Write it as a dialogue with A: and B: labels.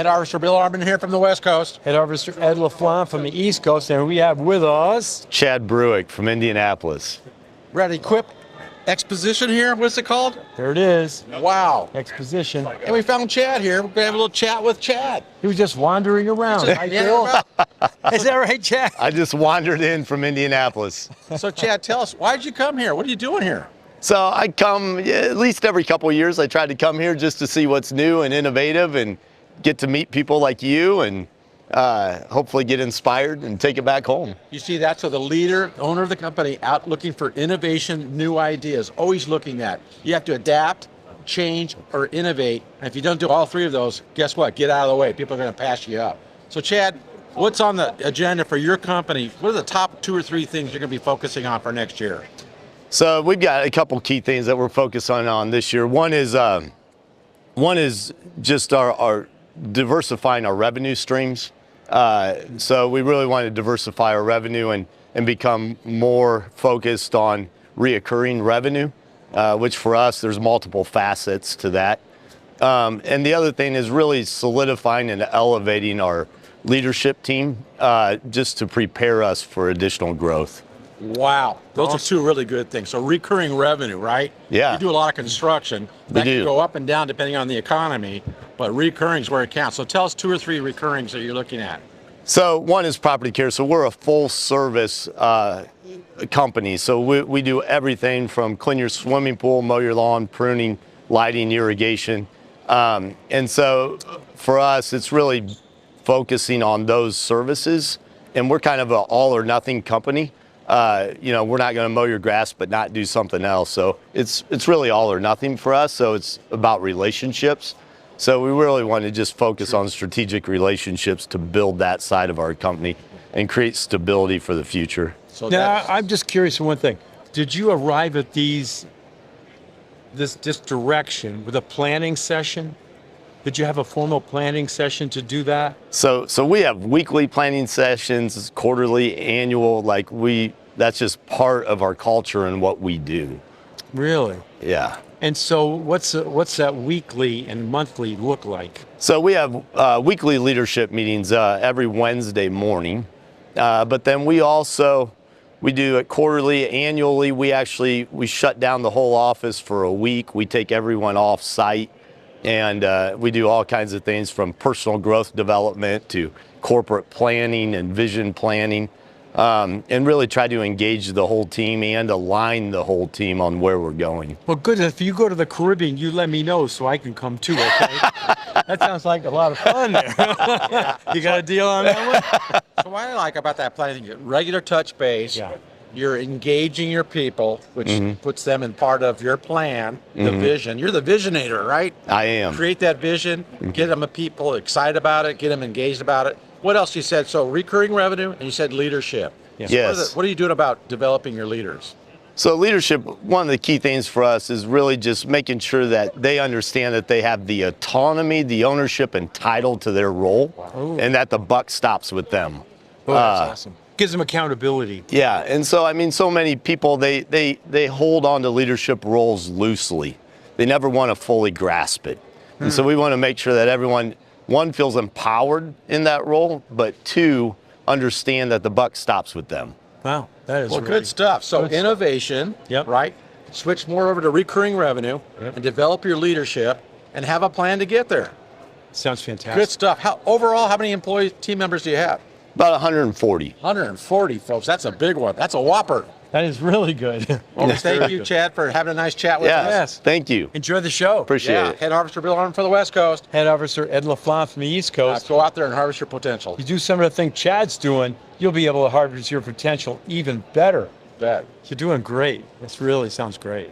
A: Head Harvester Bill Armin here from the West Coast.
B: Head Harvester Ed LaFlamme from the East Coast, and we have with us
C: Chad Bruick from Indianapolis.
A: We're at Equip Exposition here. What's it called?
B: There it is.
A: Wow.
B: Exposition.
A: And we found Chad here. We're going to have a little chat with Chad.
B: He was just wandering around. Right, Bill? Is that right, Chad?
C: I just wandered in from Indianapolis.
A: So Chad, tell us, why did you come here? What are you doing here?
C: So I come at least every couple of years. I try to come here just to see what's new and innovative and get to meet people like you and hopefully get inspired and take it back home.
A: You see that? So the leader, owner of the company, out looking for innovation, new ideas, always looking at. You have to adapt, change, or innovate. And if you don't do all three of those, guess what? Get out of the way. People are going to pass you up. So Chad, what's on the agenda for your company? What are the top 2 or 3 things you're going to be focusing on for next year?
C: So we've got a couple key things that we're focusing on this year. One is just our diversifying our revenue streams. So we really want to diversify our revenue and become more focused on reoccurring revenue, which for us, there's multiple facets to that. And the other thing is really solidifying and elevating our leadership team just to prepare us for additional growth.
A: Wow, those are 2 really good things. So recurring revenue, right?
C: Yeah.
A: You do a lot of construction. That can go up and down depending on the economy, but recurring is where it counts. So tell us 2 or 3 recurrings that you're looking at.
C: So one is property care. So we're a full service company. So we do everything from clean your swimming pool, mow your lawn, pruning, lighting, irrigation. And so for us, it's really focusing on those services. And we're kind of an all or nothing company. We're not going to mow your grass but not do something else. So it's really all or nothing for us. So it's about relationships. So we really want to just focus on strategic relationships to build that side of our company and create stability for the future.
B: So now, I'm just curious of one thing. Did you arrive at this direction with a planning session? Did you have a formal planning session to do that?
C: So we have weekly planning sessions, quarterly, annual, that's just part of our culture and what we do.
B: Really?
C: Yeah.
B: And so what's that weekly and monthly look like?
C: So we have weekly leadership meetings every Wednesday morning, but then we do it quarterly, annually. We shut down the whole office for a week. We take everyone off site, and we do all kinds of things from personal growth development to corporate planning and vision planning. And really try to engage the whole team and align the whole team on where we're going.
B: Well, good. If you go to the Caribbean, you let me know so I can come too, okay? That sounds like a lot of fun there. You got a deal on that one?
A: So what I like about that planning, you get regular touch base.
B: Yeah.
A: You're engaging your people, which puts them in part of your plan, the vision. You're the visionator, right?
C: I am.
A: Create that vision, get them people excited about it, get them engaged about it. What else you said? So recurring revenue, and you said leadership.
B: Yes.
C: Yes.
A: What are you doing about developing your leaders?
C: So leadership, one of the key things for us is really just making sure that they understand that they have the autonomy, the ownership, and title to their role, and that the buck stops with them.
B: Oh, that's awesome. Gives them accountability.
C: Yeah, and so, so many people, they hold on to leadership roles loosely. They never want to fully grasp it. And so we want to make sure that everyone, 1, feels empowered in that role, but 2, understand that the buck stops with them.
B: Wow, that is
A: good stuff. So
B: good
A: innovation, right? Switch more over to recurring revenue and develop your leadership and have a plan to get there.
B: Sounds fantastic.
A: Good stuff. Overall, how many team members do you have?
C: About 140.
A: 140, folks. That's a big one. That's a whopper.
B: That is really good.
A: Well, thank you, Chad, for having a nice chat with us.
B: Yes.
C: Thank you.
B: Enjoy the show.
C: Appreciate it.
A: Head Harvester Bill Armin for the West Coast.
B: Head Harvester Ed LaFlamme from the East Coast.
A: Go out there and harvest your potential.
B: You do some of the things Chad's doing, you'll be able to harvest your potential even better.
A: Bet.
B: You're doing great. This really sounds great.